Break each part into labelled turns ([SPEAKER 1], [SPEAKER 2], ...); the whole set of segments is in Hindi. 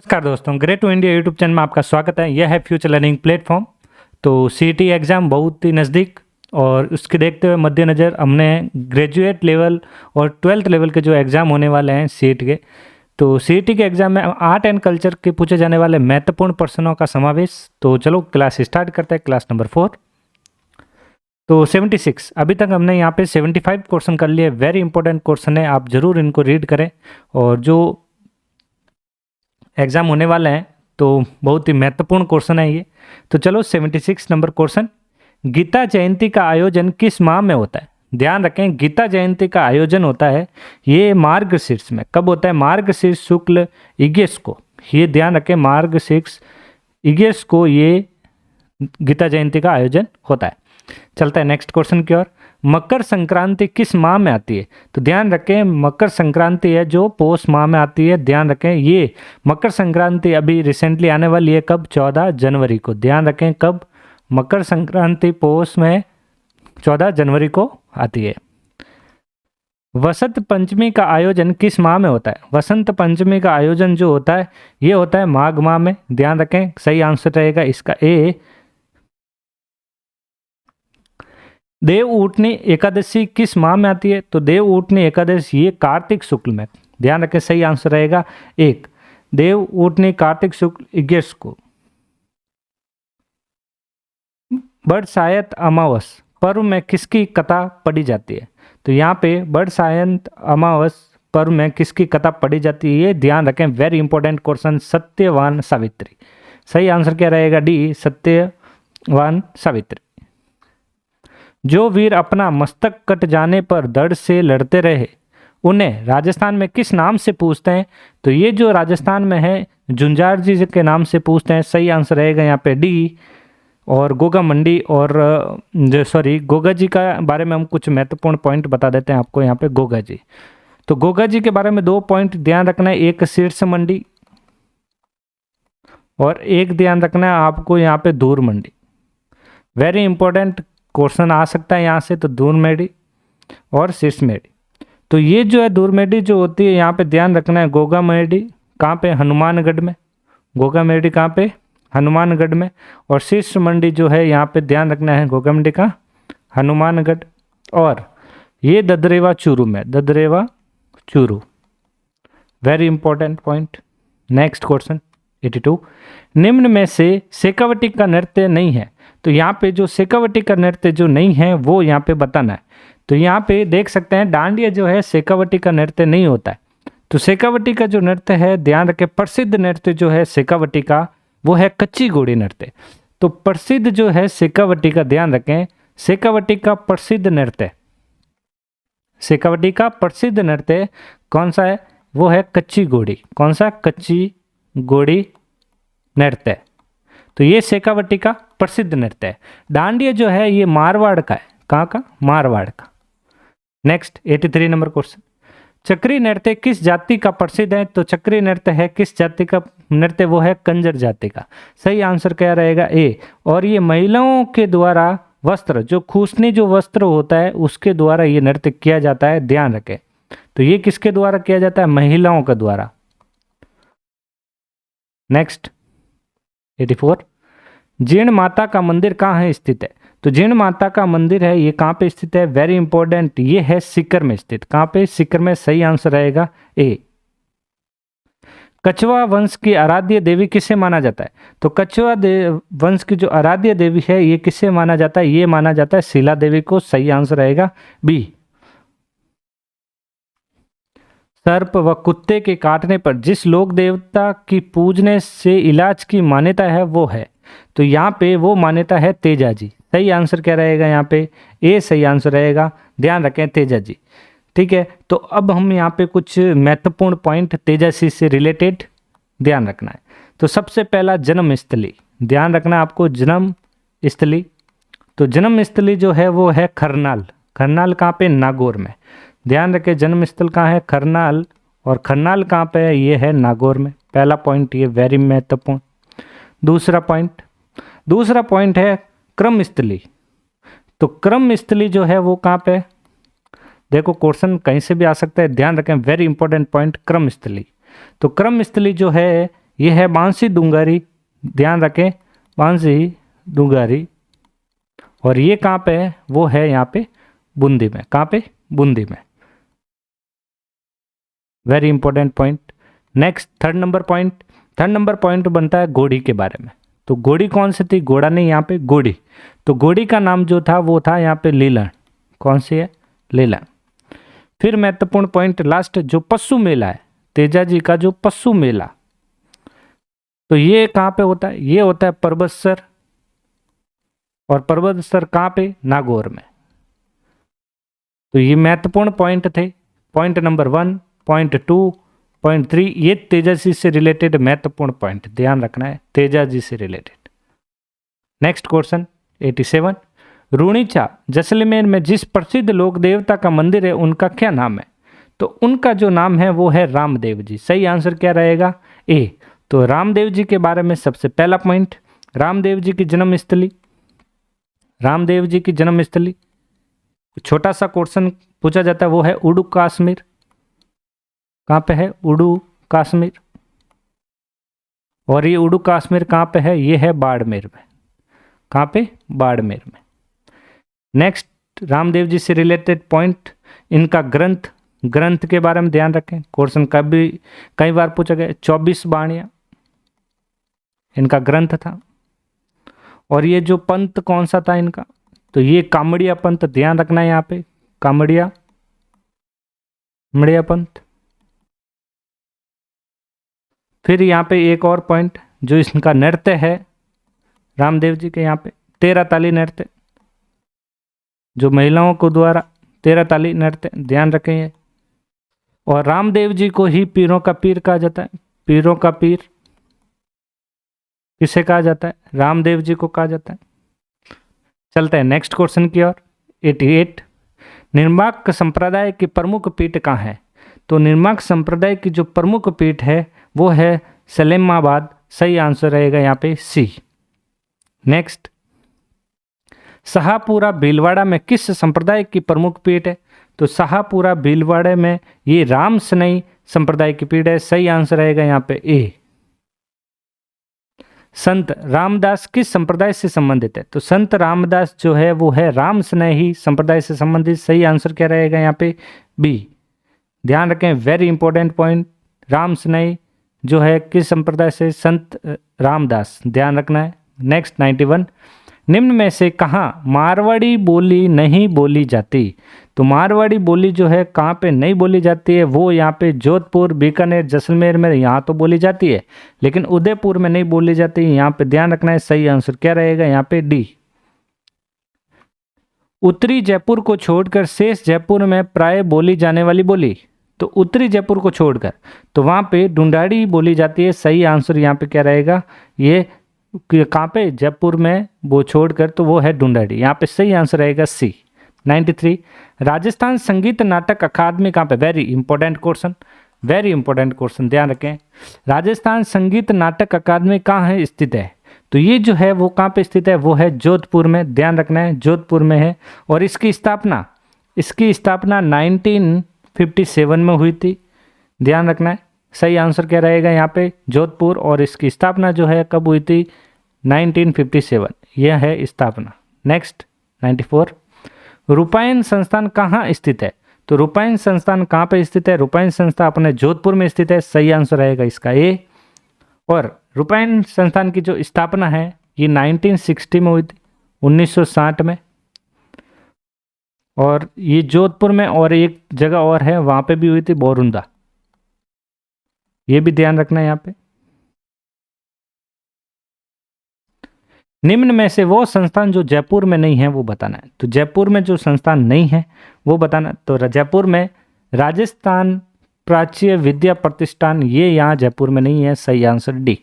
[SPEAKER 1] नमस्कार दोस्तों, great to India YouTube channel में आपका स्वागत है। यह है फ्यूचर लर्निंग प्लेटफॉर्म। तो सीईटी एग्ज़ाम बहुत ही नज़दीक और उसके देखते हुए मद्देनज़र हमने ग्रेजुएट लेवल और 12th लेवल के जो एग्ज़ाम होने वाले हैं सीईटी के, तो सीईटी के एग्ज़ाम में आर्ट एंड कल्चर के पूछे जाने वाले महत्वपूर्ण प्रश्नों का समावेश। तो चलो क्लास स्टार्ट करते हैं। Class number 4। तो 76 अभी तक हमने यहाँ पे 75 क्वेश्चन कर लिए। वेरी इंपॉर्टेंट क्वेश्चन है, आप ज़रूर इनको रीड करें। और जो एग्ज़ाम होने वाले हैं तो बहुत ही महत्वपूर्ण क्वेश्चन है ये। तो चलो 76 नंबर क्वेश्चन, गीता जयंती का आयोजन किस माह में होता है? ध्यान रखें, गीता जयंती का आयोजन होता है ये मार्गशीर्ष में। कब होता है? मार्गशीर्ष शुक्ल 21 को। ये ध्यान रखें, मार्गशीर्ष 21 को ये गीता जयंती का आयोजन होता है। चलता है नेक्स्ट क्वेश्चन की ओर। मकर संक्रांति किस माह में आती है? तो ध्यान रखें, मकर संक्रांति है जो पौष माह में आती है। ध्यान रखें, ये मकर संक्रांति अभी रिसेंटली आने वाली है। कब? 14 जनवरी को। ध्यान रखें, कब? मकर संक्रांति पौष में 14 जनवरी को आती है। वसंत पंचमी का आयोजन किस माह में होता है? वसंत पंचमी का आयोजन जो होता है ये होता है माघ माह में। ध्यान रखें, सही आंसर रहेगा इसका ए। देव उठनी एकादशी किस माह में आती है? तो देव उठनी एकादशी ये कार्तिक शुक्ल में। ध्यान रखें, सही आंसर रहेगा एक। देव उठनी कार्तिक शुक्ल 21 को। बरसायत अमावस पर्व में किसकी कथा पढ़ी जाती है? तो यहाँ पे बरसायत अमावस पर्व में किसकी कथा पढ़ी जाती है? ये ध्यान रखें, very important question, Satyavan Savitri. सही आंसर क्या रहेगा? डी, सत्यवान सावित्री। जो वीर अपना मस्तक कट जाने पर दर्द से लड़ते रहे उन्हें राजस्थान में किस नाम से पूछते हैं? तो ये जो राजस्थान में है झुंझार जी के नाम से पूछते हैं। सही आंसर रहेगा यहाँ पे डी। और गोगा मंडी और गोगा जी का बारे में हम कुछ महत्वपूर्ण पॉइंट बता देते हैं आपको यहाँ पे। गोगा जी, तो गोगा जी के बारे में 2 पॉइंट ध्यान रखना है। एक शीर्ष मंडी और एक ध्यान रखना है आपको यहाँ पे दूर मंडी। वेरी इंपॉर्टेंट क्वेश्चन आ सकता है यहाँ से। तो दूर मेडी और शीर्ष मेडी। तो ये जो है दूर मेडी जो होती है यहाँ पे ध्यान रखना है। गोगा मेडी कहाँ पे? हनुमानगढ़ में। गोगा मेडी कहाँ पे? हनुमानगढ़ में। और शीर्ष मंडी जो है यहाँ पे ध्यान रखना है गोगा मंडी का हनुमानगढ़। और ये ददरेवा चूरू में। Dadrewa Churu, very important point. Next question 82, निम्न में से शेखावटी का नृत्य नहीं है। तो यहाँ पे जो शेखावटी का नृत्य जो नहीं है वो यहाँ पे बताना है। तो यहाँ पे देख सकते हैं डांडिया जो है शेखावटी का नृत्य नहीं होता है। तो शेखावटी का जो नृत्य है ध्यान रखें, प्रसिद्ध नृत्य जो है शेखावटी का वो है कच्ची घोड़ी नृत्य। तो प्रसिद्ध जो है शेखावटी का, ध्यान रखें, शेखावटी का प्रसिद्ध नृत्य, शेखावटी का प्रसिद्ध नृत्य कौन सा है? वो है कच्ची घोड़ी। कौन सा? कच्ची घोड़ी नृत्य। तो ये शेखावटी का प्रसिद्ध नृत्य है। डांडिया जो है ये मारवाड़ का है। कहाँ का? मारवाड़ का। नेक्स्ट 83 नंबर क्वेश्चन, चक्री नृत्य किस जाति का प्रसिद्ध है? तो चक्री नृत्य है किस जाति का नृत्य? वो है कंजर जाति का। सही आंसर क्या रहेगा? ए। और ये महिलाओं के द्वारा वस्त्र, जो खूसनी जो वस्त्र होता है उसके द्वारा ये नृत्य किया जाता है। ध्यान रखें, तो ये किसके द्वारा किया जाता है? महिलाओं के द्वारा। नेक्स्ट 84, जीर्ण माता का मंदिर कहाँ है स्थित है? तो जीर्ण माता का मंदिर है ये कहाँ पे स्थित है? वेरी इंपॉर्टेंट, ये है सीकर में स्थित। कहाँ पे? सीकर में। सही आंसर रहेगा ए। कछवा वंश की आराध्य देवी किसे माना जाता है? तो कछवा वंश की जो आराध्य देवी है ये किसे माना जाता है? ये माना जाता है शीला देवी को। सही आंसर रहेगा बी। सर्प व कुत्ते के काटने पर जिस लोक देवता की पूजने से इलाज की मान्यता है वो है? तो यहाँ पे वो मान्यता है तेजा जी। सही आंसर क्या रहेगा यहाँ पे? ए सही आंसर रहेगा। ध्यान रखें, तेजा जी। ठीक है, तो अब हम यहाँ पे कुछ महत्वपूर्ण पॉइंट तेजासी से रिलेटेड ध्यान रखना है। तो सबसे पहला जन्म स्थली, ध्यान रखना है आपको, जन्म स्थली। तो जन्म स्थली जो है वो है खरनाल। खरनाल कहाँ पे? नागौर में। ध्यान रखें, जन्म स्थल कहाँ है? खरनाल। और खरनाल कहाँ पे है? ये है नागौर में। पहला पॉइंट ये वेरी महत्वपूर्ण। दूसरा पॉइंट है क्रम स्थली। तो क्रम स्थली जो है वो कहाँ पे? देखो क्वेश्चन कहीं से भी आ सकता है, ध्यान रखें, वेरी इंपॉर्टेंट पॉइंट, क्रम स्थली। तो क्रम स्थली जो है ये है बांसी दुंगारी, ध्यान रखें बांसी दुंगारी। और ये कहाँ पे है, वो है यहाँ पे बूंदी में। कहाँ पे, बूंदी में। Very important point. Next third number point बनता है घोड़ी के बारे में। तो घोड़ी कौन सी थी, घोड़ा नहीं, यहाँ पे घोड़ी। तो घोड़ी का नाम जो था वो था यहाँ पे लीलन। कौन सी है, लीलन। फिर महत्वपूर्ण पॉइंट लास्ट, जो पशु मेला है, तेजा जी का जो पशु मेला, तो ये कहाँ पे होता है, ये होता है परबतसर। और परबतसर कहाँ पे, नागौर में। तो ये महत्वपूर्ण पॉइंट थे। पॉइंट नंबर 1, पॉइंट 2, पॉइंट 3, ये तेजा जी से रिलेटेड महत्वपूर्ण पॉइंट, ध्यान रखना है, तेजा जी से रिलेटेड। नेक्स्ट क्वेश्चन 87, रूणीचा जैसलमेर में जिस प्रसिद्ध लोक देवता का मंदिर है उनका क्या नाम है। तो उनका जो नाम है वो है रामदेव जी। सही आंसर क्या रहेगा, ए। तो रामदेव जी के बारे में सबसे पहला पॉइंट, रामदेव जी की जन्मस्थली, रामदेव जी की जन्मस्थली छोटा सा क्वेश्चन पूछा जाता है, वो है उडु कश्मीर। कहाँ पे है, उडु कश्मीर। और ये उडु कश्मीर कहाँ पे है, ये है बाड़मेर में। कहाँ पे, बाड़मेर में। नेक्स्ट रामदेव जी से रिलेटेड पॉइंट, इनका ग्रंथ के बारे में ध्यान रखें, क्वेश्चन कई बार पूछा गया। 24 बाणियां इनका ग्रंथ था। और ये जो पंथ कौन सा था इनका, तो ये कामड़िया पंथ, ध्यान रखना है यहाँ पे, कामड़िया पंथ। फिर यहाँ पे एक और पॉइंट, जो इनका नृत्य है रामदेव जी के, यहाँ पे 13 ताली नृत्य, जो महिलाओं को द्वारा 13 ताली नृत्य, ध्यान रखें ये। और रामदेव जी को ही पीरों का पीर कहा जाता है। पीरों का पीर किसे कहा जाता है, रामदेव जी को कहा जाता है। चलते हैं नेक्स्ट क्वेश्चन की ओर। 88, निर्माक संप्रदाय की प्रमुख पीठ कहाँ है। तो निर्माक संप्रदाय की जो प्रमुख पीठ है वो है सलेमाबाद। सही आंसर रहेगा यहाँ पे सी। नेक्स्ट, शाहपुरा भीलवाड़ा में किस संप्रदाय की प्रमुख पीठ है। तो शाहपुरा भीलवाड़ा में ये राम सनई संप्रदाय की पीठ है। सही आंसर रहेगा यहाँ पे ए। संत रामदास किस संप्रदाय से संबंधित है। तो संत रामदास जो है वो है राम स्नेही संप्रदाय से संबंधित। सही आंसर क्या रहेगा यहाँ पे बी। ध्यान रखें, वेरी इंपॉर्टेंट पॉइंट, राम स्नेही जो है किस संप्रदाय से, संत रामदास, ध्यान रखना है। नेक्स्ट 91, निम्न में से कहाँ मारवाड़ी बोली नहीं बोली जाती। तो मारवाड़ी बोली जो है कहाँ पे नहीं बोली जाती है, वो यहाँ पे जोधपुर, बीकानेर, जैसलमेर में यहाँ तो बोली जाती है, लेकिन उदयपुर में नहीं बोली जाती, यहाँ पे ध्यान रखना है। सही आंसर क्या रहेगा यहाँ पे डी। उत्तरी जयपुर को छोड़कर शेष जयपुर में प्राय बोली जाने वाली बोली। तो उत्तरी जयपुर को छोड़कर तो वहाँ पे ढूंढाड़ी बोली जाती है। सही आंसर यहाँ पे क्या रहेगा, ये कहाँ पे, जयपुर में वो छोड़कर तो वो है ढूंढाड़ी। यहाँ पे सही आंसर रहेगा सी। 93, राजस्थान संगीत नाटक अकादमी कहाँ पे, very important question, very important question, ध्यान रखें। राजस्थान संगीत नाटक अकादमी कहाँ है स्थित है। तो ये जो है वो कहाँ पे स्थित है, वो है जोधपुर में, ध्यान रखना है, जोधपुर में है। और इसकी स्थापना 1957 में हुई थी, ध्यान रखना है। सही आंसर क्या रहेगा यहाँ पे जोधपुर। और इसकी स्थापना जो है कब हुई थी, 1957, यह है स्थापना। नेक्स्ट 94, रूपायन संस्थान कहाँ स्थित है। तो रूपायन संस्थान कहाँ पे स्थित है, रूपायन संस्थान अपने जोधपुर में स्थित है। सही आंसर रहेगा इसका ए। और रूपायन संस्थान की जो स्थापना है ये 1960 में हुई थी, 1960 में। और ये जोधपुर में, और एक जगह और है वहाँ पे भी हुई थी, बोरुंदा, ये भी ध्यान रखना है यहाँ पे। निम्न में से वो संस्थान जो जयपुर में नहीं है वो बताना है। तो जयपुर में जो संस्थान नहीं है वो बताना। तो जयपुर में राजस्थान प्राच्य विद्या प्रतिष्ठान, ये यहाँ जयपुर में नहीं है। सही आंसर डी।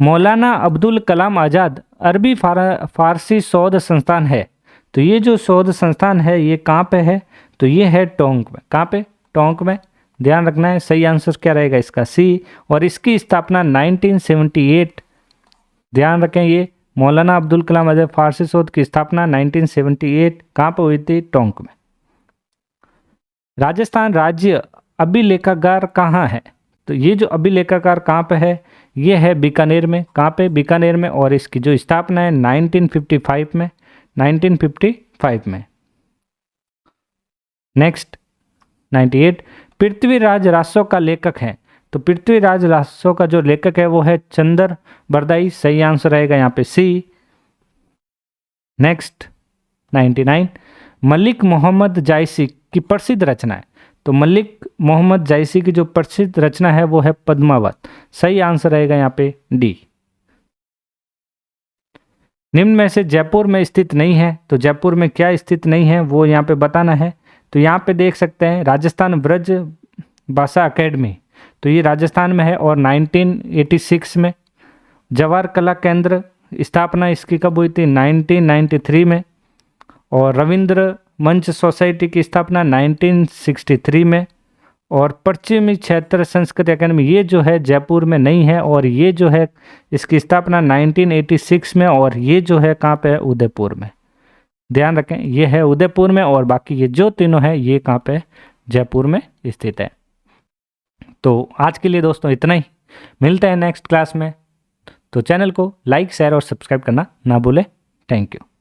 [SPEAKER 1] मौलाना अब्दुल कलाम आज़ाद अरबी फारसी शोध संस्थान है। तो ये जो शोध संस्थान है ये कहाँ पे है, तो ये है टोंक में। कहाँ पे, टोंक में, ध्यान रखना है। सही आंसर क्या रहेगा इसका सी। और इसकी स्थापना 1978, ध्यान रखें, ये मौलाना अब्दुल कलाम आज़ाद फारसी शोध की स्थापना 1978 कहाँ पर हुई थी, टोंक में। राजस्थान राज्य अभिलेखागार कहाँ है। तो ये जो अभिलेखागार कहाँ पे है, ये है बीकानेर में। कहाँ पे, बीकानेर में। और इसकी जो स्थापना है 1955 में, 1955 में। नेक्स्ट 98, पृथ्वीराज रासो का लेखक है। तो पृथ्वीराज रासो का जो लेखक है वो है चंदर बरदाई। सही आंसर रहेगा यहाँ पे सी। नेक्स्ट 99, मलिक मोहम्मद जायसी की प्रसिद्ध रचना है। तो मलिक मोहम्मद जायसी की जो प्रसिद्ध रचना है वो है पद्मावत। सही आंसर रहेगा यहाँ पे डी। निम्न में से जयपुर में स्थित नहीं है। तो जयपुर में क्या स्थित नहीं है वो यहाँ पे बताना है। तो यहाँ पे देख सकते हैं राजस्थान ब्रज भाषा अकेडमी, तो ये राजस्थान में है। और 1986 में जवाहर कला केंद्र, स्थापना इसकी कब हुई थी, 1993 में। और रविंद्र मंच सोसाइटी की स्थापना 1963 में। और पश्चिमी क्षेत्र संस्कृत अकादमी, ये जो है जयपुर में नहीं है। और ये जो है इसकी स्थापना 1986 में। और ये जो है कहाँ पे है, उदयपुर में। ध्यान रखें, ये है उदयपुर में। और बाकी ये जो तीनों है ये कहाँ पे, जयपुर में स्थित है। तो आज के लिए दोस्तों इतना ही, मिलते हैं नेक्स्ट क्लास में। तो चैनल को लाइक, शेयर और सब्सक्राइब करना ना भूलें। Thank you.